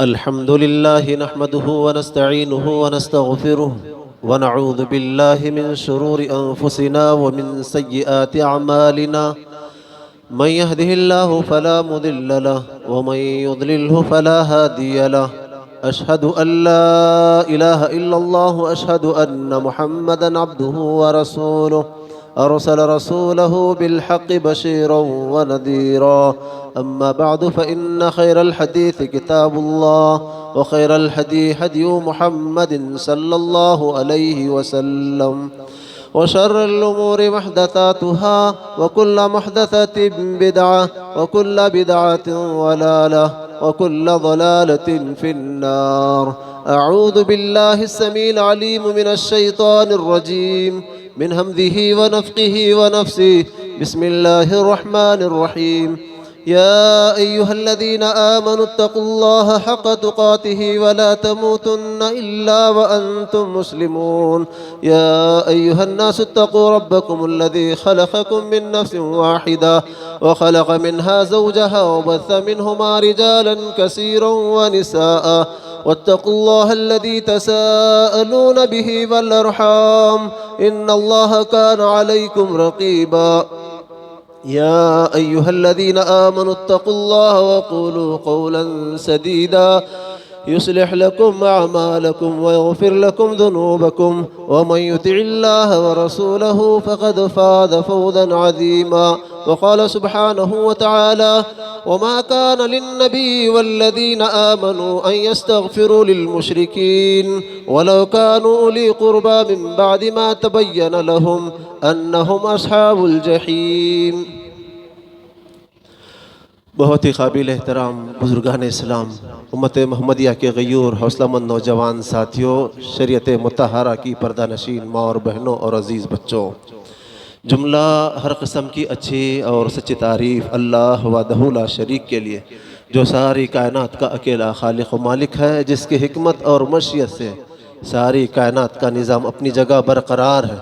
अल्हम्दुलिल्लाहि नहमदुहु व नस्तईनुहु व नस्तगफिरुह व नऊज़ु बिल्लाहि मिन शुरूरि अनफुसिना व मिन सय्यिआति अमालिना मन यहदिहिल्लाहु फला मुदिल्ल लहु व मन युद्लिल्हु फला हादिय लहु अशहदु अल्ला इलाहा इल्लल्लाहु अशहदु अन्न मुहम्मदन अब्दुहु व रसूलुहु अरसल रसूलहु बिलहक़्क़ि बशीरन व नज़ीरा अम्मा बअद फ़इन्न खैरल हदीस किताबुल्लाह व खैरल हदी हदी मुहम्मदिन सल्लल्लाहु अलैहि वसल्लम व शर्रल उमूरि मुहदसातुहा व कुल्लु मुहदसतिन बिदअह व कुल्लु बिदअतिन ज़लालह व कुल्लु ज़लालतिन फिन्नार। अऊज़ु बिल्लाहिस समीइल अलीम मिनश शैतानिर रजीम मिन हम्ज़िहि व नफ़्ख़िहि व नफ़्सिहि बिस्मिल्लाहिर रहमानिर रहीम। या अय्युहल्लज़ीना आमनु इत्तक़ुल्लाह हक़्क़ तुक़ातिहि व ला तमूतुन्ना इल्ला व अंतुम मुस्लिमून। या अय्युहन्नासु इत्तक़ू रब्बकुमुल्लज़ी ख़लक़कुम मिन नफ़्सिन वाहिदा व ख़लक़ मिन्हा ज़ौजहा व बस्स मिन्हुमा रिजालन कसीरन व निसाअ वत्तक़ुल्लाहल्लज़ी तसाअलून बिही वल अर्हाम इन्नल्लाह कान अलैकुम रक़ीबा। या अय्युहल्लज़ीना आमनु इत्तक़ुल्लाह वक़ूलू क़ौलन सदीदा युस्लिह लकुम अअमालकुम व यग़फिर लकुम ज़ुनूबकुम व मन युतिइल्लाह व रसूलहु फ़क़द फ़ाज़ फ़ौज़न अज़ीमा। वक़ाल सुब्हानहु व तआला वमा कान लिन्नबी वल्लज़ीना आमनू अन यस्तग़फ़िरू लिलमुश्रिकीन वलौ कानू उली क़ुरबा मिन बअदि मा तबय्यन लहुम अन्नहुम अस्हाबुल जहीम। बहुत ही काबिल एहतराम बुज़ुर्गान इस्लाम, उम्मत मोहम्मदिया के गयूर हौसलामंद नौजवान साथियों, शरीयत मुतहरा की पर्दा नशीन माँ और बहनों और अज़ीज़ बच्चों, जुमला हर किस्म की अच्छी और सच्ची तारीफ़ अल्लाह वहदहू ला शरीक के लिए जो सारी कायनात का अकेला खालिक व मालिक है, जिसकी हिकमत और मशीयत से सारी कायनात का निज़ाम अपनी जगह बरकरार है।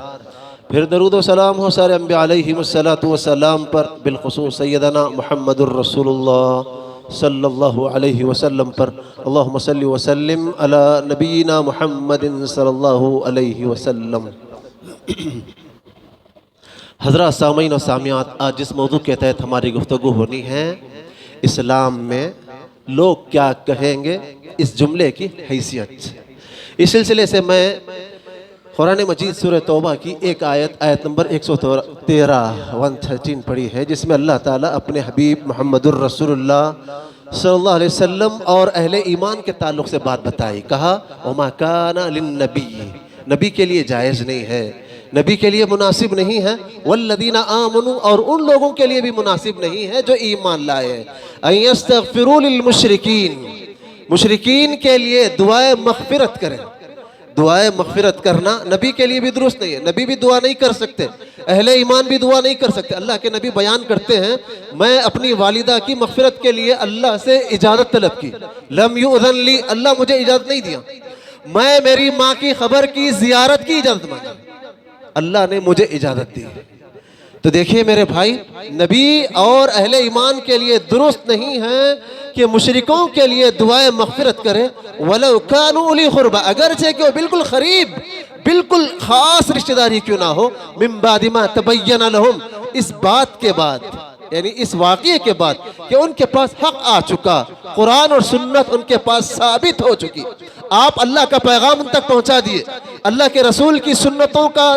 फिर दरूद व सलाम हो सारे अंबिया अलैहिमुस्सलातु वस्सलाम पर, बिलखुसूस सैयदना मुहम्मदुर रसूलुल्लाह सल्लल्लाहु अलैहि वसल्लम पर। अल्लाहुम्मा सल्लि व सल्लिम अला नबीना मुहम्मदिन सल्लल्लाहु अलैहि वसल्लम। हज़रात सामीन और सामियात, आज जिस मौजू के तहत हमारी गुफ्तगू होनी है, इस्लाम में लोग क्या कहेंगे, इस जुमले की हैसियत। इस सिलसिले से मैं कुरान मजीद सूरह तौबा की एक आयत नंबर 113 पढ़ी है, जिसमें अल्लाह ताला अपने हबीब मुहम्मदुर रसूलुल्लाह सल्लल्लाहु अलैहि वसल्लम और अहले ईमान के ताल्लुक़ से बात बताई। कहा वमा काना लिन्नबी, नबी के लिए जायज़ नहीं है, नबी के लिए मुनासिब नहीं है, वल्लज़ीना आमनू, और उन लोगों के लिए भी मुनासिब नहीं है जो ईमान लाए हैं, अन यस्तग़फिरू लिलमुश्रिकीन, मुश्रिकीन के लिए दुआए मग़फ़िरत करें। दुआए मग़फ़िरत करना नबी के लिए भी दुरुस्त नहीं है, नबी भी दुआ नहीं कर सकते, अहले ईमान भी दुआ नहीं कर सकते। अल्लाह के नबी बयान करते हैं, मैं अपनी वालिदा की मग़फ़िरत के लिए अल्लाह से इजाज़त तलब की, लम युअज़न ली, अल्लाह मुझे इजाज़त नहीं दिया। मैं मेरी माँ की खबर की, ज़ियारत की इजाज़त मांगी, अल्लाह ने मुझे इजाज़त दी। तो देखिए मेरे भाई, नबी और अहले ईमान के लिए दुरुस्त नहीं है कि मुशरिकों के लिए दुआए मग़फ़िरत करें, वलौ कानू उली क़ुरबा, अगरचे कि वो बिल्कुल क़रीब, बिल्कुल ख़ास रिश्तेदारी क्यों ना हो, मिन बादि मा तबय्यन लहुम, इस बात के बाद, यानी इस वाक़ये के बाद कि उनके पास हक़ आ चुका, कुरान और सुन्नत उनके पास साबित हो चुकी, आप अल्लाह का पैगाम उन तक पहुँचा दिए, अल्लाह के रसूल की सुन्नतों का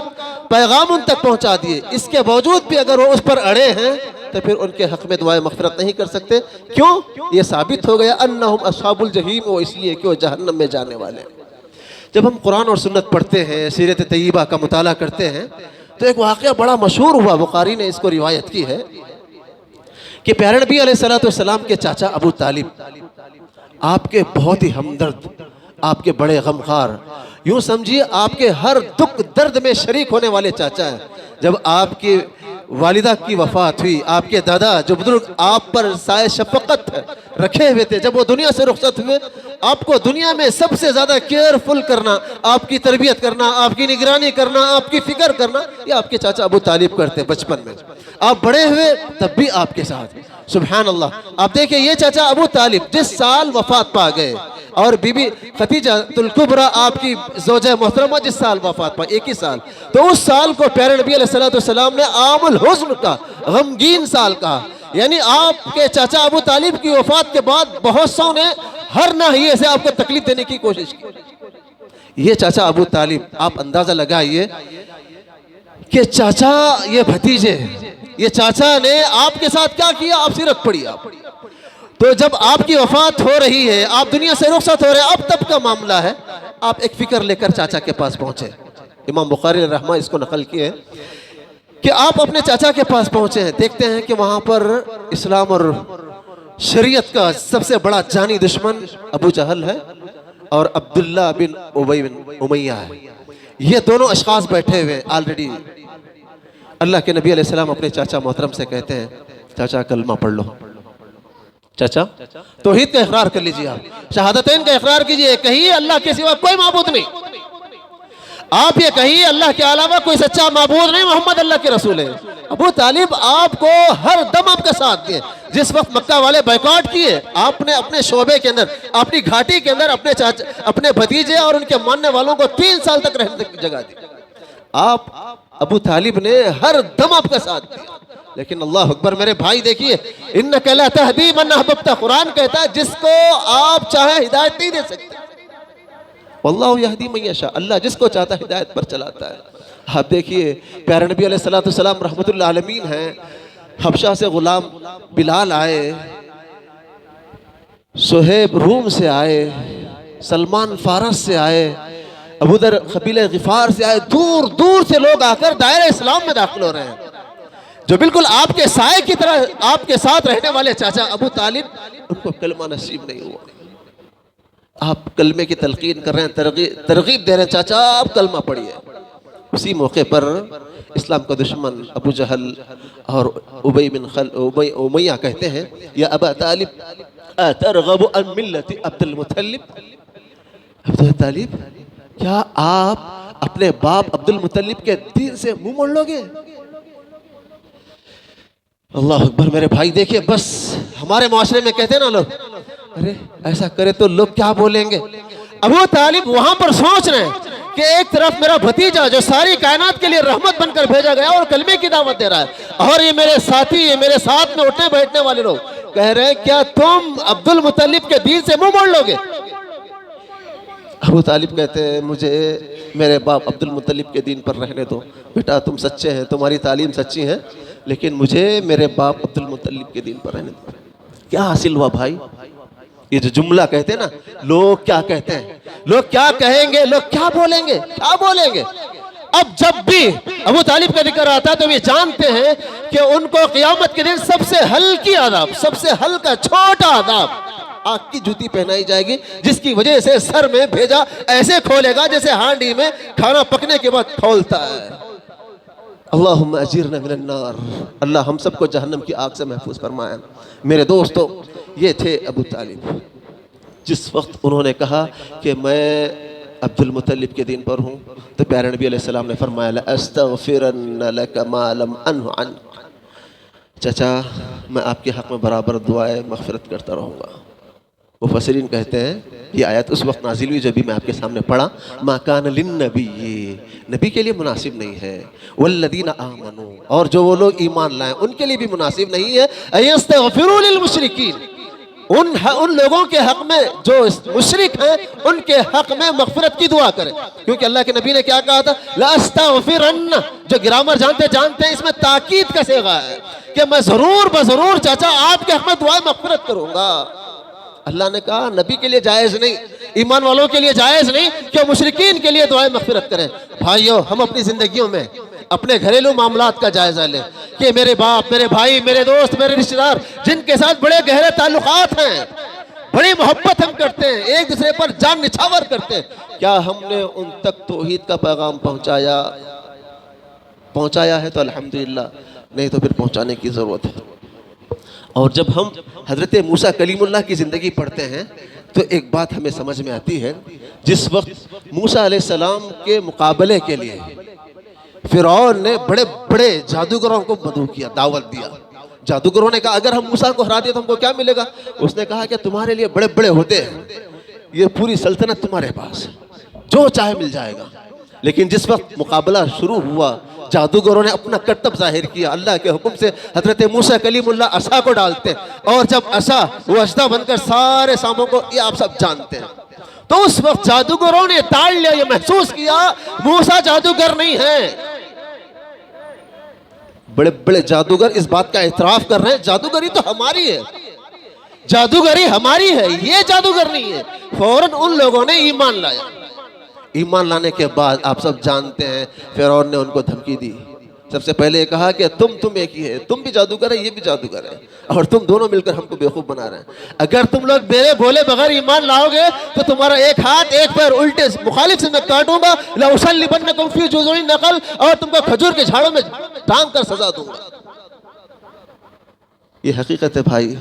पैगाम उन तक पहुँचा दिए, इसके बावजूद भी अगर वो उस पर अड़े हैं तो फिर उनके हक़ में दुआए मग़फ़िरत नहीं कर सकते। क्यों? ये साबित हो गया अन्नहुम अस्हाबुल जहीम, वो इसलिए कि वो जहन्नम में जाने वाले। जब हम कुरान और सुन्नत पढ़ते हैं, सीरत तय्यबा का मुताला करते हैं, तो एक वाक़या बड़ा मशहूर हुआ, बुखारी ने इसको रिवायत की है कि प्यारे नबी अलैहिस्सलातु वस्सलाम के चाचा अबू तालिब आपके बहुत ही हमदर्द, आपके बड़े गमखार, यूँ समझिए आपके हर दुख दर्द में शरीक होने वाले चाचा हैं। जब आपकी वालिदा की वफ़ात हुई, आपके दादा जो बुजुर्ग आप पर साए शफ़क़त रखे हुए थे, जब वो दुनिया से रुखसत हुए, आपको दुनिया में सबसे ज़्यादा केयरफुल करना, आपकी तरबियत करना, आपकी निगरानी करना, आपकी फ़िक्र करना, ये आपके चाचा अबू तालिब करते बचपन में। आप बड़े हुए तब भी आपके साथ। सुभान अल्लाह। आप देखिए ये चाचा अबू तालिब जिस साल वफात पा गए और बीबी खदीजातुल कुबरा आपकी ज़ौजा मोहतरमा जिस साल वफात पा, एक ही साल, तो उस साल को प्यारे नबी अलैहिस्सलाम ने आमुल हुज़्न का, गमगीन साल कहा। यानी आपके चाचा अबू तालिब की वफात के बाद बहुत सौ ने हर नाहिए से आपको तकलीफ देने की कोशिश की। ये चाचा अबू तालिब, आप अंदाजा लगाइए कि चाचा ये भतीजे, ये चाचा ने आपके साथ क्या किया, आप सिरक पड़ी आप। तो जब आपकी वफात हो रही है, आप दुनिया से रुखसत हो रहे हैं, अब तब का मामला है, आप एक फिक्र लेकर चाचा के पास पहुंचे। इमाम बुखारी रहमा इसको नकल किए कि आप अपने चाचा के पास पहुंचे हैं, देखते हैं कि वहां पर इस्लाम और शरीयत का सबसे बड़ा जानी दुश्मन अबू जहल है और अब्दुल्ला बिन उबई बिन उमैया है। ये दोनों अशखास बैठे हुए ऑलरेडी। अल्लाह के नबी अलैहिस्सलाम अपने चाचा मोहतरम से कहते हैं, चाचा कलमा पढ़ लो। चाचा तौहीद का इकरार कर लीजिए, आप शहादतैन का इकरार कीजिए, कहिए अल्लाह के सिवा कोई माबूद नहीं। आप ये कहिए अल्लाह के अलावा कोई सच्चा माबूद नहीं, मोहम्मद अल्लाह के रसूल है। अबू तालिब आपको हर दम आपके साथ दिए। जिस वक्त मक्का वाले बायकॉट किए, आपने अपने शोबे के अंदर, अपनी घाटी के अंदर अपने चाचा, अपने भतीजे और उनके मानने वालों को 3 साल तक रहने की जगह दी। आप अबू तालिब ने हर दम आपका साथ दिया। लेकिन अल्लाह अकबर मेरे भाई, देखिए इन्नका ला तहदी मन अहबब्ता, कुरान कहता है जिसको आप चाहे हिदायत नहीं दे सकते। वल्लाहु यहदी मन यशा, अल्लाह जिसको चाहता हिदायत पर चलाता है। आप देखिए प्यारे नबी अलैहिस्सलाम रहमतुल्लाह अलमीन हैं, हबशा से गुलाम बिलाल आए, सुहेब रूम से आए, सलमान फारस से आए, अबूदर कबीले गिफार से आए, दूर दूर से लोग आकर दायरा इस्लाम में दाखिल हो रहे हैं। जो बिल्कुल आपके साए की तरह आपके साथ रहने वाले चाचा अबू तालिब, उनको कलमा नसीब नहीं हुआ। आप कलमे की तलकीन कर रहे हैं, तरगीब दे रहे हैं, चाचा आप कलमा पढ़िए। उसी मौके पर इस्लाम का दुश्मन अबू जहल और उबई बिन उमैया कहते हैं, या अबा तालिब अतरगबु अन मिल्लति अब्दुल मुत्तलिब, अब्दुल तालिब क्या आप अपने बाप अब्दुल मुत्तलिब के दीन से मुंह मोड़ लोगे? अल्लाह अकबर मेरे भाई, देखिए बस हमारे माशरे में कहते हैं ना लोग, अरे ऐसा करे तो लोग क्या बोलेंगे। अबू तालिब वहां पर सोच रहे हैं कि एक तरफ मेरा भतीजा जो सारी कायनात के लिए रहमत बनकर भेजा गया और कलमे की दावत दे रहा है, और ये मेरे साथी, ये मेरे साथ में उठने बैठने वाले लोग कह रहे हैं क्या तुम अब्दुल मुत्तलिब के दीन से मुंह मोड़ लोगे? अबू तालिब कहते हैं मुझे मेरे बाप अब्दुल मुत्तलिब के दीन पर रहने दो। बेटा तुम सच्चे हैं, तुम्हारी तालीम सच्ची है, लेकिन मुझे मेरे बाप अब्दुल मुत्तलिब के दीन पर रहने दो। क्या हासिल हुआ भाई? ये जो जुमला कहते हैं ना, लोग क्या कहते हैं, लोग क्या कहेंगे, लोग क्या बोलेंगे, क्या बोलेंगे। अब जब भी अबू तालिब का जिक्र आता है तो ये जानते हैं कि उनको क़यामत के दिन सबसे हल्की आदाब, सबसे हल्का छोटा आदाब, आग की जूती पहनाई जाएगी, जिसकी वजह से सर में भेजा ऐसे खोलेगा जैसे हांडी में खाना पकने के बाद खोलता है। अल्लाहुम्मा अजीरना मिनन नार, अल्लाह हम सबको जहन्नम की आग से महफूज फरमाए। मेरे दोस्तों, ये थे अबू तालिब। जिस वक्त उन्होंने कहा कि मैं अब्दुल मुत्तलिब के दीन पर हूँ, तो प्यारे नबी अलैहिस्सलाम ने फरमाया अस्तगफिरन लका मा लम अन्हु अन्क, चाचा मैं आपके हक़ में बराबर दुआए मग़फ़िरत करता रहूँगा। मुफ़स्सिरीन कहते हैं ये आयत उस वक्त नाजिल हुई जब भी मैं आपके सामने पढ़ा, मा कान लिन्नबी, नबी के लिए मुनासिब नहीं है, वल्लदीना आमनू, और जो वो लोग ईमान लाएं उनके लिए भी मुनासिब नहीं है, अयस्तगफिरू लिल मुशरिकीन, उन लोगों के हक में जो मुशरिक हैं उनके हक में मग़फ़िरत की दुआ करें। क्योंकि अल्लाह के नबी ने क्या कहा था, लास्तगफिरन्न, जो ग्रामर जानते हैं इसमें ताकीद का सेगा है कि मैं ज़रूर बज़रूर चाचा आपके हक में दुआ मग़फ़िरत करूँगा। अल्लाह ने कहा नबी के लिए जायज़ नहीं, ईमान वालों के लिए जायज़ नहीं कि मुशरिकीन के लिए दुआ मग़फ़िरत करें। भाइयों, हम अपनी ज़िंदगियों में अपने घरेलू मामलात का जायज़ा लें कि मेरे बाप, मेरे भाई, मेरे दोस्त, मेरे रिश्तेदार जिनके साथ बड़े गहरे ताल्लुकात हैं, बड़ी मोहब्बत हम करते हैं, एक दूसरे पर जान निछावर करते हैं, क्या हमने उन तक तौहीद का पैगाम पहुँचाया है? तो अल्हम्दुलिल्लाह, नहीं तो फिर पहुँचाने की ज़रूरत है। और जब हम हज़रत मूसा कलीमुल्लाह की ज़िंदगी पढ़ते हैं तो एक बात हमें समझ में आती है, जिस वक्त मूसा अलैहिस्सलाम के मुकाबले के लिए फिरौन ने बड़े बड़े जादूगरों को मदऊ किया, दावत दिया। जादूगरों ने कहा अगर हम मूसा को हरा दिए तो हमको क्या मिलेगा? उसने कहा कि तुम्हारे लिए बड़े बड़े होते हैं, ये पूरी सल्तनत तुम्हारे पास, जो चाहे मिल जाएगा। लेकिन जिस वक्त मुकाबला शुरू हुआ, जादूगरों ने अपना करतब जाहिर किया। अल्लाह के हुक्म से हजरत मूसा कलीमुल्लाह असा को डालते, और जब असा वो अजदा बनकर सारे सामों को, ये आप सब जानते हैं, तो उस वक्त जादूगरों ने ताड़ लिया, ये महसूस किया मूसा जादूगर नहीं है। बड़े बड़े जादूगर इस बात का एतराफ कर रहे हैं जादूगरी तो हमारी है, जादूगरी हमारी है, ये जादूगर नहीं है। फौरन उन लोगों ने ईमान लाया। ईमान लाने के बाद आप सब जानते हैं फिरौन ने उनको धमकी दी। सबसे पहले कहा कि तुम एक ही है, तुम भी जादूगर है, ये भी जादूगर है, और तुम दोनों मिलकर हमको बेवकूफ बना रहे हैं। अगर तुम लोग मेरे बोले बगैर ईमान लाओगे तो तुम्हारा एक हाथ एक पैर उल्टे मुखालिफ से मैं काटूंगा, लउसल्लिबन्नकुम फी जुज़ूइन नख़ल, और तुमको खजूर के झाड़ों में टांग कर सजा दूंगा। ये हकीकत है भाई।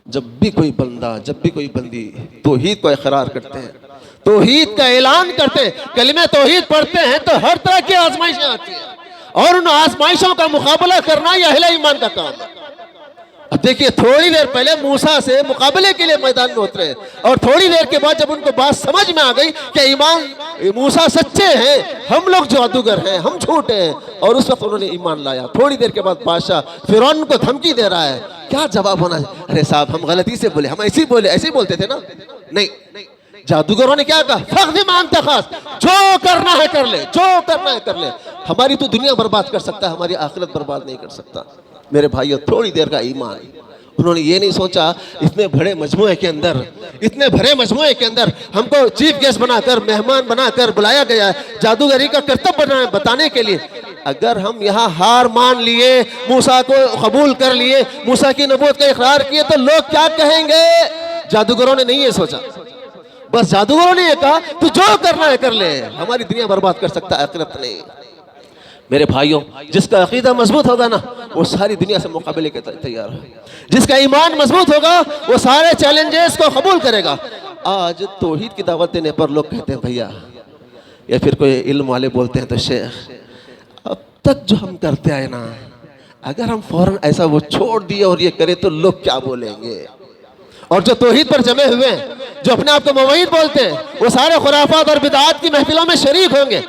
जब भी कोई बंदा, जब भी कोई बंदी तौहीद को इकरार करते हैं, तौहीद का ऐलान करते हैं, कलिमे तौहीद पढ़ते हैं, तो हर तरह की आजमाइशें आती हैं, और उन आजमाइशों का मुकाबला करना यह अहले ईमान का काम है। अब देखिए, थोड़ी देर पहले मूसा से मुकाबले के लिए मैदान में उतरे, और थोड़ी देर के बाद जब उनको बात समझ में आ गई कि ईमान मूसा सच्चे हैं, हम लोग जादूगर हैं, हम झूठे हैं, और उस वक्त उन्होंने ईमान लाया। थोड़ी देर के बाद बादशाह फिरौन को धमकी दे रहा है, क्या जवाब होना है? अरे साहब, हम गलती से बोले, हम ऐसे ही बोले, ऐसे ही बोलते थे ना। नहीं, जादूगरों ने क्या कहा? फख्दिमान तखास, जो करना है कर ले, जो करना है कर ले। हमारी तो दुनिया बर्बाद कर सकता है, हमारी आखिरत बर्बाद नहीं कर सकता। मेरे भाइयों, थोड़ी देर का ईमान। उन्होंने ये नहीं सोचा इतने बड़े मजमुए के अंदर, इतने भरे मजमुए के अंदर हमको चीफ गेस्ट बनाकर, मेहमान बनाकर बुलाया गया है जादूगरी का करतब बताने के लिए। अगर हम यहाँ हार मान लिए, मूसा को कबूल कर लिए, मूसा की नबूवत का इकरार किए, तो लोग क्या कहेंगे? जादूगरों ने नहीं ये सोचा, बस जादूगरों ने ये कहा तू जो करना है कर ले, हमारी दुनिया बर्बाद कर सकता है, आखिरत नहीं। मेरे भाइयों, जिसका अकीदा मजबूत होगा ना, वो सारी दुनिया से मुकाबले के तैयार है। जिसका ईमान मजबूत होगा वो सारे चैलेंजेस को कबूल करेगा। आज तौहीद की दावत देने पर लोग कहते हैं भैया, या फिर कोई इल्म वाले बोलते हैं तो शेख, अब तक जो हम करते आए ना, अगर हम फौरन ऐसा वो छोड़ दिए और ये करें तो लोग क्या बोलेंगे? और जो तौहीद पर जमे हुए हैं, जो अपने आप को मुवहिद बोलते हैं, वो सारे खुराफात और बिदअत की महफिलों में शरीक होंगे।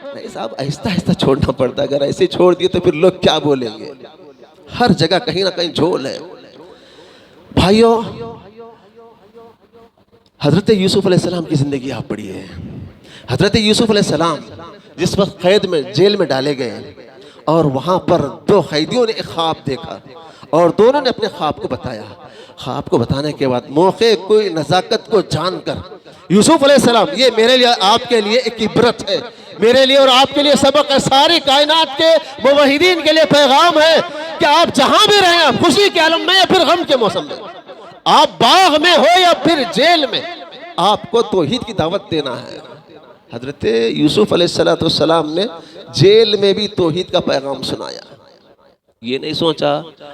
नहीं साहब, आहिस्ता आहिस्ता छोड़ना पड़ता है। अगर ऐसे छोड़ दिए तो फिर लोग क्या बोलेंगे? हर जगह कहीं ना कहीं झोल है। भाइयों, हजरत यूसुफ अलैहिस्सलाम की जिंदगी आप पढ़िए। हजरत यूसुफ अलैहिस्सलाम जिस वक्त कैद में, जेल में डाले गए, और वहां पर दो कैदियों ने एक ख्वाब देखा, और दोनों ने अपने ख्वाब को बताया। ख्वाब को बताने के बाद मौके कोई नज़ाकत को जानकर यूसुफ अलैहिस्सलाम, ये मेरे लिए आपके लिए एक इबरत है, मेरे लिए और आपके लिए सबक है, सारी कायनात के मुवहिदीन के लिए पैगाम है कि आप जहां भी रहें, आप खुशी के आलम में या फिर गम के मौसम में, आप बाग में हो या फिर जेल में, आपको तौहीद की दावत देना है। हजरत यूसुफ अलैहिस्सलाम ने जेल में भी तौहीद का पैगाम सुनाया। ये नहीं सोचा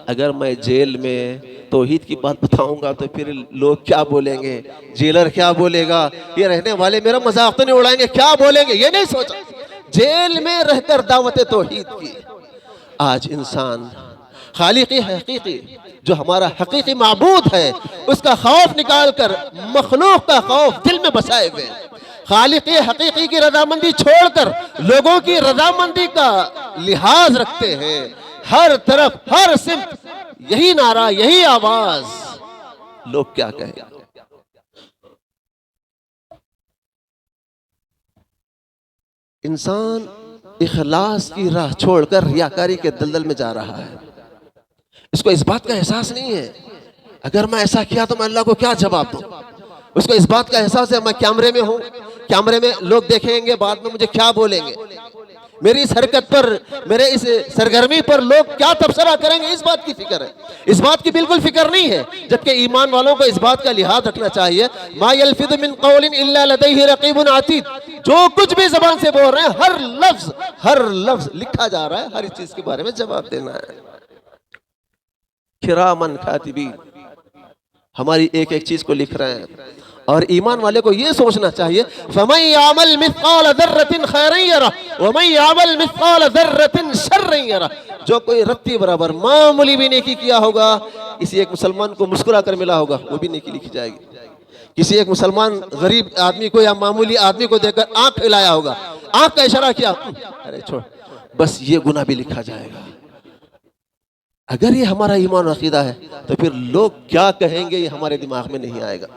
अगर मैं जेल में तौहीद की बात बताऊंगा तो फिर लोग क्या बोलेंगे, जेलर क्या बोलेगा, ये रहने वाले मेरा मजाक तो नहीं उड़ाएंगे, क्या बोलेंगे, ये नहीं सोचा। जेल में रहकर दावत तौहीद की। आज इंसान खालिक़ी हकीकी, जो हमारा हकीकी माबूद है, उसका खौफ निकाल कर मखलूक का खौफ दिल में बसाए हुए, खालिक़ी हकीकी की रजामंदी छोड़कर लोगों की रजामंदी का लिहाज रखते हैं। हर तरफ, हर सिमत यही नारा, यही आवाज, लोग क्या कहें। इंसान इखलास की राह छोड़कर रियाकारी के दलदल में जा रहा है। इसको इस बात का एहसास नहीं है अगर मैं ऐसा किया तो मैं अल्लाह को क्या जवाब दूं। उसको इस बात का एहसास है मैं कैमरे में हूं, कैमरे में लोग देखेंगे, बाद में मुझे क्या बोलेंगे, मेरी इस हरकत पर, मेरे इस सरगर्मी पर लोग क्या तबसरा करेंगे, इस बात की फिक्र है। इस बात की बिल्कुल फिक्र नहीं है, जबकि ईमान वालों को इस बात का लिहाज रखना चाहिए। मा यल्फिज़ु मिन क़ौलिन इल्ला लदैहि रक़ीबुन अतीद, जो कुछ भी ज़बान से बोल रहे हैं हर लफ्ज लिखा जा रहा है, हर चीज के बारे में जवाब देना है। किरामन कातिबीन, हमारी एक एक चीज को लिख रहे हैं, और ईमान वाले को ये सोचना चाहिए, फमन यामल मिस्काल ज़र्रतिन खैरन यरा वमन यामल मिस्काल ज़र्रतिन शर्रन यरा। जो कोई रत्ती बराबर मामूली भी नेकी किया होगा, किसी एक मुसलमान को मुस्कुरा कर मिला होगा, वो भी नेकी लिखी जाएगी। किसी एक मुसलमान गरीब आदमी को या मामूली आदमी को देखकर आंख हिलाया होगा, आंख का इशारा किया, अरे छोड़, बस ये गुनाह भी लिखा जाएगा। अगर ये हमारा ईमान और अकीदा है तो फिर लोग क्या कहेंगे ये हमारे दिमाग में नहीं आएगा।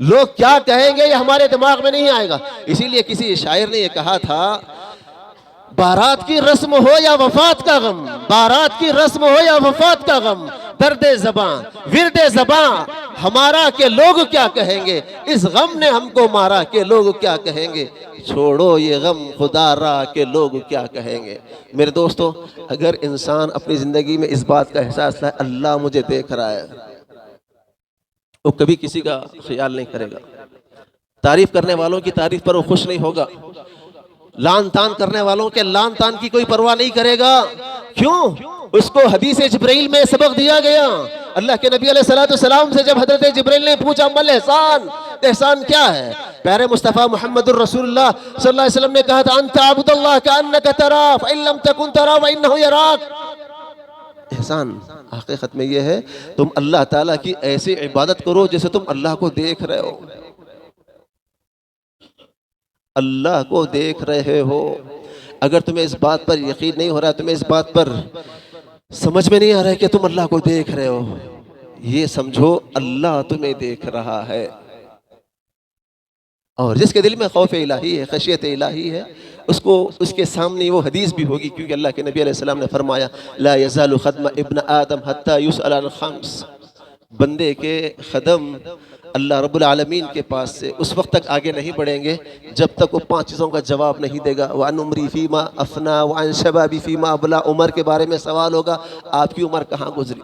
लोग क्या कहेंगे ये हमारे दिमाग में नहीं आएगा। इसीलिए किसी शायर ने ये कहा था, बारात की रस्म हो या वफात का गम, बारात की रस्म हो या वफात का गम, दर्दे ज़बां विरदे ज़बां हमारा के लोग क्या कहेंगे, इस गम ने हमको मारा के लोग क्या कहेंगे, छोड़ो ये गम खुदा रा के लोग क्या कहेंगे। मेरे दोस्तों, अगर इंसान अपनी ज़िंदगी में इस बात का एहसास लाए, अल्लाह मुझे देख रहा है, वो कभी किसी का ख्याल नहीं करेगा। तारीफ करने वालों की तारीफ पर वो खुश नहीं होगा, लान तान करने वालों के लान तान की कोई परवाह नहीं करेगा। क्यों? उसको हदीस जिब्रील में सबक दिया गया। अल्लाह के नबी अलैहिस्सलाम से जब हजरत जिब्रील ने पूछा मल एहसान, एहसान क्या है, प्यारे मुस्तफ़ा मुहम्मदुर रसूलुल्लाह सल्लल्लाहु अलैहि वसल्लम ने कहा था, अंत अब्दुल्लाह कअन्नका तरा फ़इन लम तकुन तरा व इन्नहु यराक। एहसान हकीकत में यह है, तुम अल्लाह ताला की ऐसी इबादत करो जैसे तुम अल्लाह को देख रहे हो, अल्लाह को देख रहे हो। अगर तुम्हें इस बात पर यकीन नहीं हो रहा, तुम्हें इस बात पर समझ में नहीं आ रहा है कि तुम अल्लाह को देख रहे हो, ये समझो अल्लाह तुम्हें देख रहा है। और जिसके दिल में खौफ इलाही है, खशियत इलाही है, उसको उसके सामने वो हदीस भी होगी, क्योंकि अल्लाह के नबी अलैहि सलाम ने फरमाया, ला यज़ालु ख़दम इब्न आदम हत्ता युसअल अन ख़म्स। बंदे के कदम अल्लाह रब्बुल आलमीन के पास से उस वक्त तक आगे नहीं बढ़ेंगे जब तक वो 5 चीज़ों का जवाब नहीं देगा। वान उम्री फ़ीमा अफ़ना वान शबाबी फ़ीमा अबला, उम्र के बारे में सवाल होगा, आपकी उम्र कहाँ गुजरी।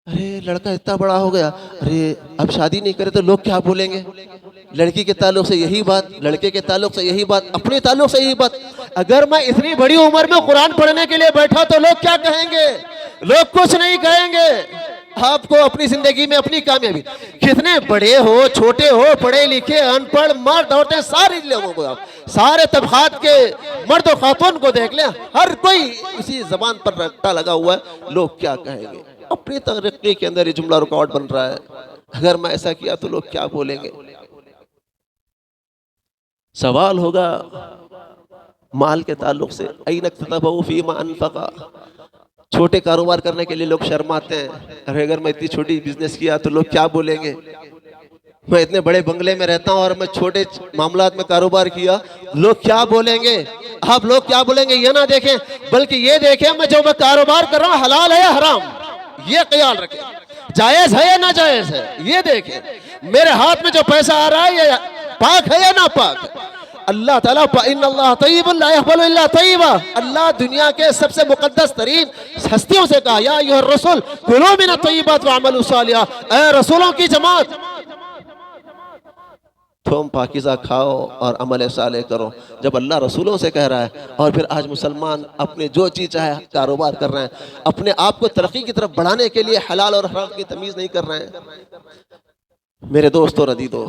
अरे लड़का इतना बड़ा हो गया, अरे अब शादी नहीं करे तो लोग क्या बोलेंगे। लड़की के ताल्लुक से यही बात, लड़के के ताल्लुक से यही बात, अपने ताल्लुक से यही बात। अगर मैं इतनी बड़ी उम्र में कुरान पढ़ने के लिए बैठा तो लोग क्या कहेंगे, लोग कुछ नहीं कहेंगे। आपको अपनी जिंदगी में अपनी कामयाबी, कितने बड़े हो छोटे हो, पढ़े लिखे अनपढ़ मर्द औरतें, सारे लोगों को, आप सारे तबकात के मर्द और खातून को देख लें, हर कोई इसी जबान पर रट्टा लगा हुआ है, लोग क्या कहेंगे। अपनी तरक्की के अंदर ये जुमला रुकावट बन रहा है, अगर मैं ऐसा किया तो लोग क्या बोलेंगे। सवाल होगा माल के ताल्लुक से, ऐनकतबहु फीमा अनफका। छोटे कारोबार करने के लिए लोग शर्माते हैं, अरे अगर मैं इतनी छोटी बिजनेस किया तो लोग क्या बोलेंगे। मैं इतने बड़े बंगले में रहता हूँ और मैं छोटे मामलात में कारोबार किया, लोग क्या बोलेंगे। आप लोग क्या बोलेंगे ये ना देखें, बल्कि ये देखें मैं जो मैं कारोबार कर रहा हूँ हलाल है या हराम, ये ख्याल रखें, जायज है या ना जायज है, ये देखें। मेरे हाथ में जो पैसा आ रहा है ये पाक है या ना पाक। अल्लाह ताला इन्नल्लाह तय्यबुन ला यक़बलु इल्ला तय्यबा, अल्लाह दुनिया के सबसे मुकद्दस तरीन हस्तियों से कहा, या अय्युहर रसूल कुलू मिनत तय्यबात वअमलू सालिहा, ऐ रसूलों की जमात तुम पाकीज़ा खाओ और अमल साले करो। जब अल्लाह रसूलों से कह रहा है, और फिर आज मुसलमान अपने जो चीज़ चाहे कारोबार कर रहे हैं, अपने आप को तरक्की की तरफ बढ़ाने के लिए हलाल और हराम की तमीज़ नहीं कर रहे हैं। मेरे दोस्तों रदीदो,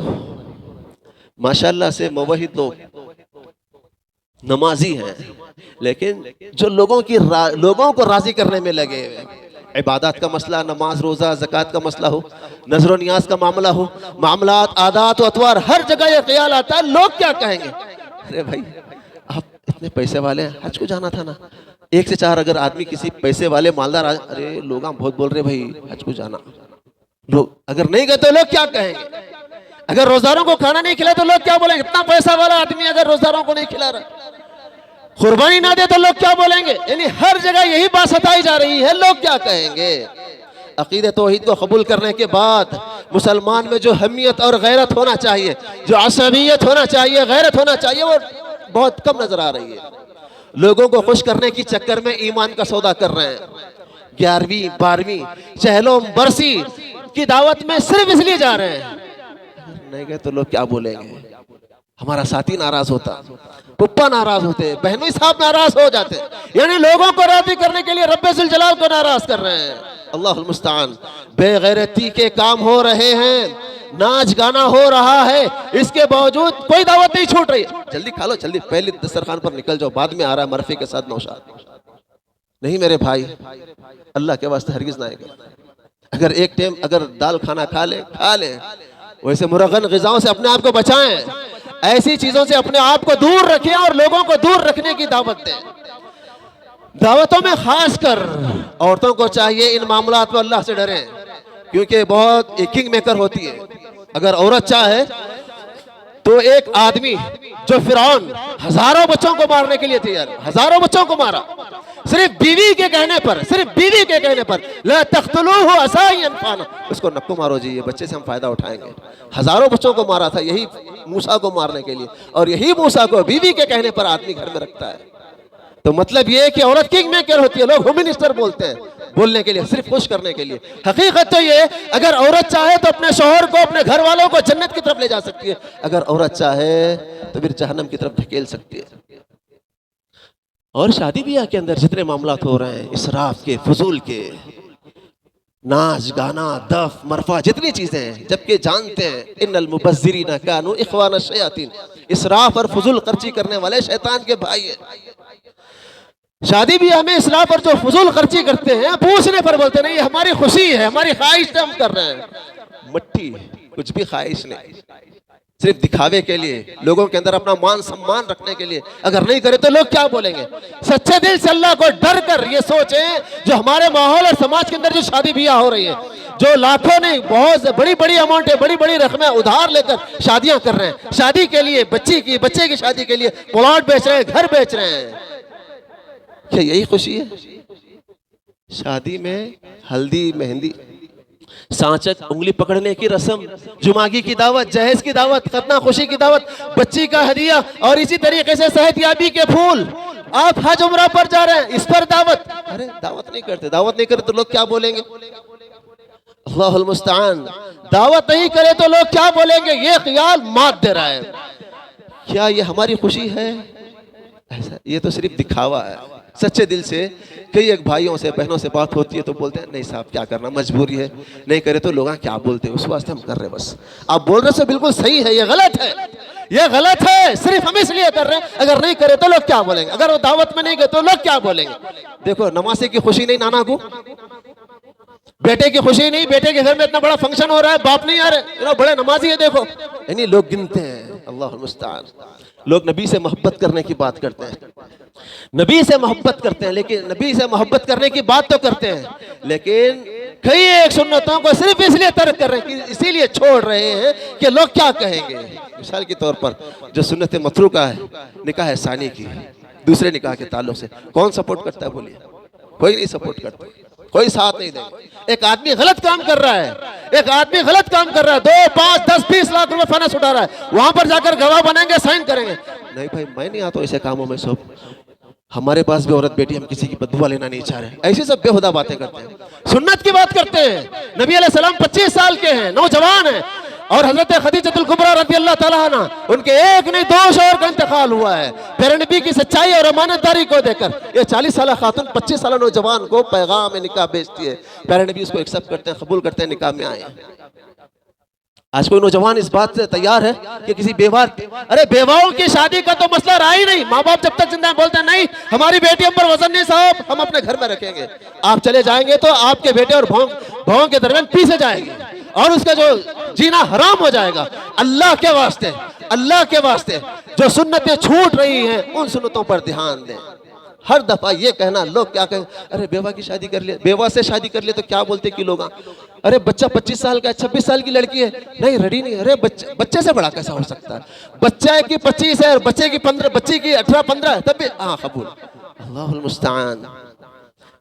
माशाल्लाह से मुवहिद लोग नमाजी हैं, लेकिन जो लोगों को राजी करने में लगे हुए, इबादत का मसला, नमाज रोज़ा ज़कात का मसला हो, नजर नियाज का मामला हो, मामलात आदात और अतवार, हर जगह ये ख्याल आता है लोग क्या कहेंगे। अरे भाई आप इतने पैसे वाले हैं, हज को जाना था ना। 1 से 4 अगर आदमी किसी पैसे वाले मालदार, अरे लोग हम बहुत बोल रहे भाई हज को जाना, लोग अगर नहीं गए तो लोग क्या कहेंगे। अगर रोजारों को खाना नहीं खिलाए तो लोग क्या बोलेंगे। इतना पैसा वाला आदमी अगर रोजारों को नहीं खिला रहा, कुर्बानी ना दे तो लोग क्या बोलेंगे। यानी हर जगह यही बात सताई जा रही है, लोग क्या कहेंगे। अकीदे तौहीद को कबूल करने के बाद मुसलमान में जो हमियत और गैरत होना चाहिए, जो असबियत होना चाहिए, गैरत होना चाहिए, वो बहुत कम नजर आ रही है। लोगों को खुश करने की चक्कर में ईमान का सौदा कर रहे हैं। 11वीं 12वीं चहलो बरसी की दावत में सिर्फ इसलिए जा रहे हैं, नहीं गए तो लोग क्या बोलेंगे। हमारा साथी नाराज होता, पुप्पा नाराज होते, बहनोई साहब नाराज हो जाते, यानी लोगों को राजी करने के लिए रब्बे जुल जलाल को नाराज कर रहे हैं। अल्लाहुल मुस्तान। बेगैरती के काम हो रहे हैं, नाच गाना हो रहा है, इसके बावजूद कोई दावत नहीं छूट रही। जल्दी खा लो, जल्दी पहले दस्तरखान पर निकल जाओ, बाद में आ रहा है मरफी के साथ नौशाद। नहीं मेरे भाई, अल्लाह के वास्ते हरगिज ना करें। अगर एक टाइम अगर दाल खाना खा ले, वैसे मुरगन ग़िज़ाओं से अपने आप को बचाएं, ऐसी चीजों से अपने आप को दूर रखें और लोगों को दूर रखने की दावत दें। दावतों में खासकर औरतों को चाहिए इन मामलात में अल्लाह से डरें, क्योंकि बहुत किंग मेकर होती है। अगर औरत चाहे तो एक आदमी जो फिरौन हजारों बच्चों को मारने के लिए तैयार, हजारों बच्चों को मारा सिर्फ बीवी के कहने पर, सिर्फ बीवी के कहने पर, ला तख्तलूहु असा यनफाना, उसको नक्को मारो जी, ये बच्चे से हम फायदा उठाएंगे। हजारों बच्चों को मारा था यही मूसा को मारने के लिए, और यही मूसा को बीवी के कहने पर आदमी घर में रखता है। तो मतलब ये है कि औरत किंग मेकर होती है। लोग होम मिनिस्टर बोलते हैं बोलने के लिए, सिर्फ खुश करने के लिए। हकीकत तो ये, अगर औरत चाहे तो अपने शौहर को, अपने घर वालों को जन्नत की तरफ ले जा सकती है, अगर औरत चाहे तो फिर जहन्नम की तरफ धकेल सकती है। और शादी ब्याह के अंदर जितने मामलात हो रहे हैं, इसराफ के, फजूल के, नाच गाना, दफ मरफा, जितनी चीजें हैं, जबकि जानते हैं इन्नल मुबज्जिरीना कानू इख्वान शयातीन, इसराफ और फजूल खर्ची करने वाले शैतान के भाई हैं। शादी ब्याह में इसराफ और जो फजूल खर्ची करते हैं, पूछने पर बोलते नहीं, हमारी खुशी है, हमारी ख्वाहिश से हम कर रहे हैं। मट्टी, कुछ भी ख्वाहिश नहीं, सिर्फ दिखावे के लिए, लोगों के अंदर अपना मान सम्मान रखने के लिए। अगर नहीं करे तो लोग क्या बोलेंगे? सच्चे दिल से अल्लाह को डर कर ये सोचें, जो हमारे माहौल और समाज के अंदर जो शादी ब्याह हो रही है, जो लाखों नहीं, बहुत बड़ी बड़ी अमाउंट है, बड़ी बड़ी रकमें उधार लेकर शादियां कर रहे हैं, शादी के लिए, बच्चे की शादी के लिए प्लॉट बेच रहे हैं, घर बेच रहे हैं। क्या यही खुशी है? शादी में हल्दी, मेहंदी, सांचक, उंगली पकड़ने की रस्म, जुमागी की दावत, जहेज की दावत, खतना खुशी की दावत, बच्ची का हदिया, और इसी तरीके से सेहतयाबी के फूल। आप हज उम्रा पर जा रहे हैं, इस पर दावत। अरे दावत नहीं करते, दावत नहीं करे तो लोग क्या बोलेंगे? अल्लाहुल मुस्तआन। दावत नहीं करे तो लोग क्या बोलेंगे, ये ख्याल मात दे रहा है। क्या ये हमारी खुशी है? ऐसा, ये तो सिर्फ दिखावा है। सच्चे दिल से कई एक भाइयों से, बहनों से बात होती है तो बोलते हैं नहीं साहब क्या करना, मजबूरी है, नहीं करे तो लोग क्या बोलते हैं, उस वास्ते हम कर रहे हैं बस। आप बोल रहे से बिल्कुल सही है, ये गलत है, ये गलत है, सिर्फ हम इसलिए कर रहे हैं, अगर नहीं करे तो लोग क्या बोलेंगे, अगर वो दावत में नहीं गए तो लोग क्या बोलेंगे। देखो, नमाज़ी की खुशी नहीं नाना को, बेटे की खुशी नहीं, बेटे के घर में इतना बड़ा फंक्शन हो रहा है, बाप नहीं आ रहे, बड़े नमाजी है, देखो, यानी लोग गिनते हैं। अल्लाहुल मुस्तआन। लोग नबी से मोहब्बत करने की बात करते हैं, नबी से मोहब्बत करते हैं, लेकिन नबी से मोहब्बत करने की बात तो करते हैं, लेकिन कई एक सुन्नतों को सिर्फ इसलिए तर्क कर रहे हैं, इसीलिए छोड़ रहे हैं कि लोग क्या कहेंगे। मिसाल के तौर पर जो सुन्नत मतरूका है, निकाह सानी की, दूसरे निकाह के ताल्लुक से, कौन सपोर्ट करता है? बोलिए, कोई नहीं सपोर्ट करता, कोई साथ नहीं देगा। एक आदमी गलत काम कर रहा है, एक आदमी गलत काम कर रहा है, 2, 5, 10, 20 लाख रुपए फाइनेंस उठा रहा है, वहां पर जाकर गवाह बनेंगे, साइन करेंगे। नहीं भाई, मैं नहीं आता ऐसे कामों में, सब हमारे पास भी औरत बेटी, हम किसी की बददुआ लेना नहीं चाह रहे। ऐसी सब बेहुदा बातें करते हैं। सुन्नत की बात करते हैं। नबी अलैहि सलाम 25 साल के हैं, नौजवान हैं, और हजरत खदीजतुल कुबरा रज़ियल्लाहु ताला अन्हा, उनके एक नहीं 2 शौहर का इंतकाल हुआ है। प्यारे नबी की सच्चाई और अमानतदारी को देखकर ये 40 साल खातून 25 साल नौजवान को पैगाम निकाह बेचती है। प्यारे नबी उसको एक्सेप्ट करते हैं, कबूल करते हैं, निकाह में आए। आज कोई नौजवान इस बात से तैयार है कि किसी बेवा, अरे बेवाओं की शादी का तो मसला रहा ही नहीं। माँ बाप जब तक जिंदा बोलते हैं नहीं, हमारी बेटियों पर वजन नहीं साहब, हम अपने घर में रखेंगे। आप चले जाएंगे तो आपके बेटे और भावों के दरमियान पीछे जाएगी, और उसका जो जीना हराम हो जाएगा। अल्लाह के वास्ते, अल्लाह के वास्ते जो सुन्नतें छूट रही हैं, उन सुन्नतों पर ध्यान दें। हर दफा ये कहना, लोग क्या कहें, अरे बेवा की शादी कर लिया, बेवा से शादी कर लिया तो क्या बोलते कि लोग, अरे बच्चा 25 साल का है, 26 साल की लड़की है, नहीं रेडी नहीं। अरे बच्चे से बड़ा कैसा हो सकता है? बच्चा की 25 है, बच्चे की 15, बच्ची की 18-15 है, तब भी हाँ कबूल। अल्लाहुल मुस्तआन।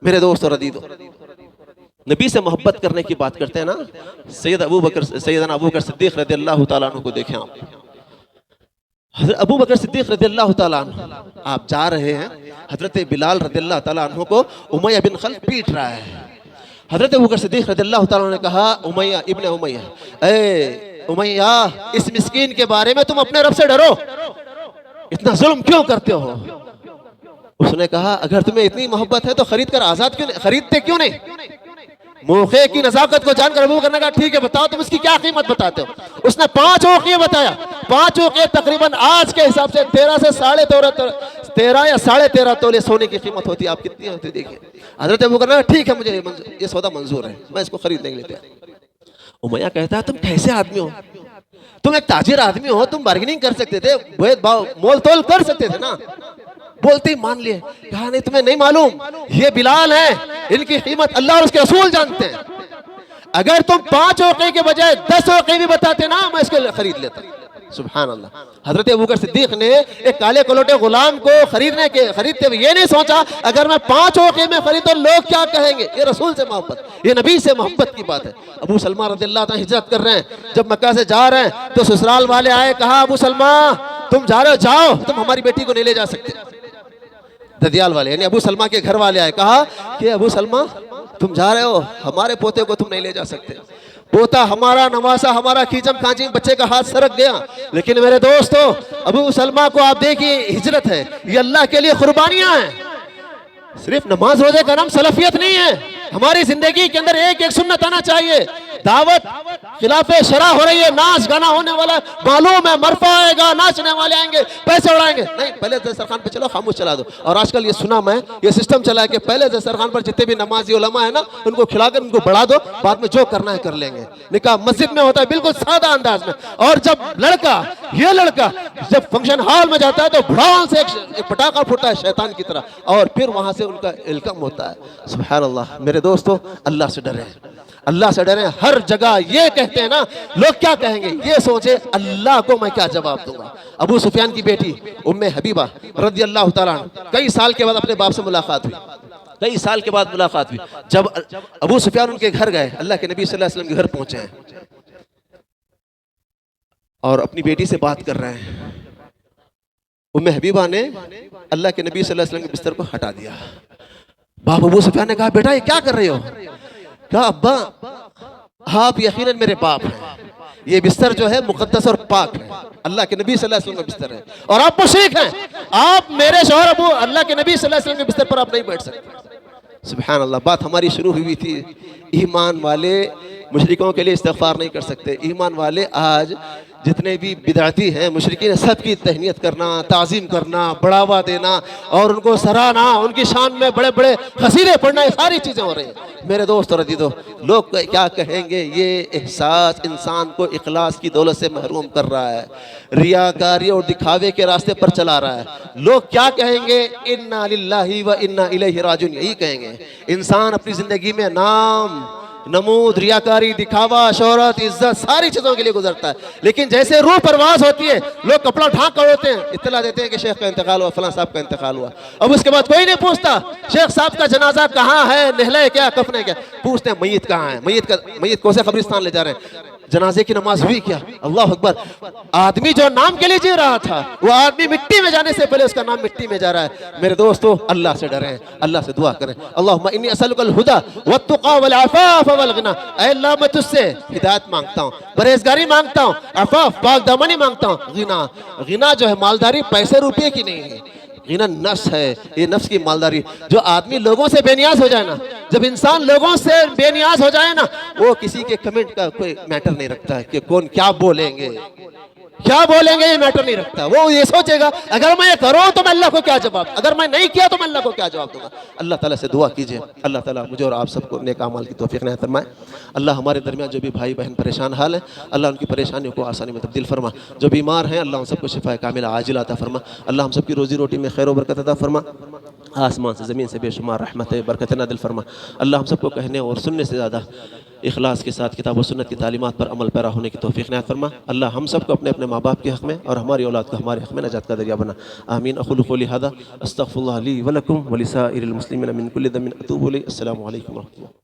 मेरे दोस्त और अदीदों, नबी से मोहब्बत करने की बात करते हैं ना, सैयदना अबू बकर सिद्दीक रज़ियल्लाहु ताला अन्हु को देखें आप। हज़रत अबू बकर सिद्दीक रज़ियल्लाहु ताला अन्हु, आप जा रहे हैं, हज़रत बिलाल रज़ियल्लाहु ताला अन्हु को उमैया बिन खल्फ पीट रहा है। हज़रत अबू बकर सिद्दीक रज़ियल्लाहु ताला ने कहा, उमैया इब्ने उमैया, ए उमैया, इस मिस्कीन के बारे में तुम अपने रब से डरो, इतना जुल्म क्यों करते हो? उसने कहा, अगर तुम्हें इतनी मोहब्बत है तो खरीद कर आजाद क्यों नहीं, खरीदते क्यों नहीं? मौके की नजाकत को जानकर अबू बकर ने कहा ठीक है बताओ तुम इसकी क्या कीमत बताते हो। उसने 5 औक़िया बताया। 5 औक़िया तकरीबन आज के हिसाब से 13 से 13 या 13.5 तोले सोने की कीमत होती है। आप कितनी होती देखिए। हजरत अबू बकर ने कहा ठीक है मुझे ये सौदा मंजूर है, मैं इसको खरीदने के लिए तैयार। उमैया कहता है तुम कैसे आदमी हो, तुम एक ताजिर आदमी हो, तुम बार्गेनिंग कर सकते थे, भेद भाव मोल तोल कर सकते थे ना। बोलते ही मान लिए। कहा नहीं तुम्हें नहीं मालूम, ये बिलाल है, इनकी कीमत अल्लाह और उसके रसूल जानते हैं। अगर तुम 5 औक़े के बजाय 10 औक़े भी बताते ना, मैं इसको खरीद लेता। सुभान अल्लाह। हजरत अबू बकर सिद्दीक ने एक काले कलोटे गुलाम को खरीदते हुए ये नहीं सोचा अगर मैं 5 औक़े में खरीद तो लोग क्या कहेंगे। ये रसूल से मोहब्बत, ये नबी से मोहब्बत की बात है। अबू सलमा रज़ियल्लाहु अन्हु हिजरत कर रहे हैं, जब मक्का से जा रहे हैं तो ससुराल वाले आए, कहा अबू सलमा तुम जा रहे हो जाओ, तुम हमारी बेटी को नहीं ले जा सकते। ददियाल वाले यानी अबू सलमा के घर वाले आए, कहा कि अबू सलमा तुम जा रहे हो, हमारे पोते को तुम नहीं ले जा सकते। पोता हमारा नवासा हमारा खींचम खांची बच्चे का हाथ सरक गया। लेकिन मेरे दोस्तों अबू सलमा को आप देखिए, हिजरत है, ये अल्लाह के लिए कुर्बानियां हैं। सिर्फ नमाज रोजे का नाम सलफियत नहीं है। हमारी जिंदगी के अंदर एक एक सुन्नत आना चाहिए। दावत खिलाफे शरा हो रही है, नाच गाना होने वाला, मालूम है मरफा आएगा, नाचने वाले आएंगे, पैसे उड़ाएंगे, नहीं पहले दस्तरखान पे चलो, खामोश चला दो। और आजकल ये सुना मैं, ये सिस्टम चला है कि पहले दस्तरखान पर जितने भी नमाजी उलमा है ना, उनको खिलाकर उनको बढ़ा दो, बाद में जो करना है कर लेंगे। निकाह मस्जिद में होता है बिल्कुल सादा अंदाज में, और जब ये लड़का जब फंक्शन हॉल में जाता है तो भड़ाम से एक पटाखा फूटता है शैतान की तरह, और फिर वहां से उनका इल्कम होता है। सुभान अल्लाह। मेरे दोस्तों अल्लाह से डरें, अल्लाह से डरें। हर जगह ये कहते हैं ना, लोग क्या कहेंगे, ये सोचे अल्लाह को मैं क्या जवाब दूंगा। अबू सुफियान की बेटी उम्मे हबीबा रज़ियल्लाहु ताला अन्हा कई साल के बाद अपने बाप से मुलाकात हुई, कई साल के बाद मुलाकात हुई। जब अबू सुफियान उनके घर गए, अल्लाह के नबी सल्लल्लाहु अलैहि वसल्लम के घर पहुंचे हैं और अपनी बेटी से बात कर रहे हैं। उम्मे हबीबा ने अल्लाह के नबी सल्लल्लाहु अलैहि वसल्लम के बिस्तर को हटा दिया। बाप अबू सुफियान ने कहा बेटा ये क्या कर रहे हो। कहा अब्बा आप यकीनन मेरे बाप हैं, ये बिस्तर जो है मुकद्दस और पाक है, अल्लाह के नबी सल्लल्लाहु अलैहि वसल्लम का बिस्तर है, और आप मुशरिक हैं, आप मेरे शौहर अबू अल्लाह के नबी सल्लल्लाहु अलैहि वसल्लम के बिस्तर पर आप नहीं बैठ सकते। सुभान अल्लाह। बात हमारी शुरू हुई थी, ईमान वाले मुशरिकों के लिए इस्तिग़फ़ार नहीं कर सकते। ईमान वाले आज जितने भी बिदअती हैं मुशरिकीन, सब की तहनीत करना, ताज़ीम करना, बढ़ावा देना और उनको सराहना, उनकी शान में बड़े बड़े क़सीदे पढ़ना, ये सारी चीज़ें हो रही हैं। मेरे दोस्त और अज़ीज़ों, लोग क्या कहेंगे, ये एहसास इंसान को इखलास की दौलत से महरूम कर रहा है, रियाकारी और दिखावे के रास्ते पर चला रहा है। लोग क्या कहेंगे, इन्ना लिल्लाहि व इन्ना इलैहि राजिऊन, यही कहेंगे। इंसान अपनी ज़िंदगी में नाम, नमूद, रियाकारी, दिखावा, शोहरत, इज्जत, सारी चीजों के लिए गुजरता है, लेकिन जैसे रूह परवास होती है, लोग कपड़ा ढांक कर होते हैं, इत्तला देते हैं कि शेख का इंतकाल हुआ, फलां साहब का इंतकाल हुआ। अब उसके बाद कोई नहीं पूछता शेख साहब का जनाजा कहाँ है, नहला क्या, कफन क्या, पूछते हैं मय्यत कहाँ है, मय्यत कौन से कब्रिस्तान ले जा रहे हैं, जनाजे की नमाज हुई क्या। अल्लाह अकबर। आदमी जो नाम के लिए जी रहा था, वो आदमी मिट्टी में जाने से पहले उसका नाम मिट्टी में जा रहा है। मेरे दोस्तों अल्लाह से डरें, अल्लाह से दुआ करें। अल्लाहुम्मा इन्नी असअलुकल हुदा वत्तुका वल आफाफ वल गिना। ऐ अल्लाह मैं तुझसे हिदायत मांगता हूँ, परहेजगारी मांगता हूँ, आफाफ पाक दामनी मांगता हूँ। गिना जो है मालदारी पैसे रुपये की नहीं है, गिना नफ्स है, ये नफ्स की मालदारी। जो आदमी लोगों से बेनियाज हो जाए ना, जब इंसान लोगों से बेनियाज हो जाए ना, वो किसी के कमेंट का कोई मैटर नहीं रखता है कि कौन क्या बोलेंगे, ये मैटर नहीं रखता। वो ये सोचेगा अगर मैं ये करूं तो मैं अल्लाह को क्या जवाब, अगर मैं नहीं किया तो मैं अल्लाह को क्या जवाब दूंगा। अल्लाह ताला से दुआ कीजिए, अल्लाह ताला मुझे और आप सबको नेक अमाल की तौफीक इनायत फरमाए। अल्लाह हमारे दरमियान जो भी भाई बहन परेशान हाल है, अल्लाह उनकी परेशानियों को आसानी में तब्दील फरमा। जो बीमार हैं अल्लाह उन सबको शिफा कामिला आजिला अता फरमा। अल्लाह हम सबकी रोजी रोटी में खैर व बरकत अता फरमा। आसमान से ज़मीन से बेशुमार रहमत बरकत नादिल फरमा। अल्लाह हम सबको कहने और सुनने से ज़्यादा इखलास के साथ किताब व सुन्नत की तालीमात पर अमल पैरा होने की तौफीक इनायत फरमा। अल्लाह हम सबको अपने अपने माँ बाप के हक़ में और हमारी औलाद को हमारे हक़ में नजात का दरिया बना। आमीन। अक़ूलु क़ौली हाज़ा अस्तग़फ़िरुल्लाह ली व लकुम व लिसाइरिल मुस्लिमीन मिन कुल्लि ज़ंबिन अतूबु इलैहि। अस्सलामु अलैकुम व रहमतुल्लाह।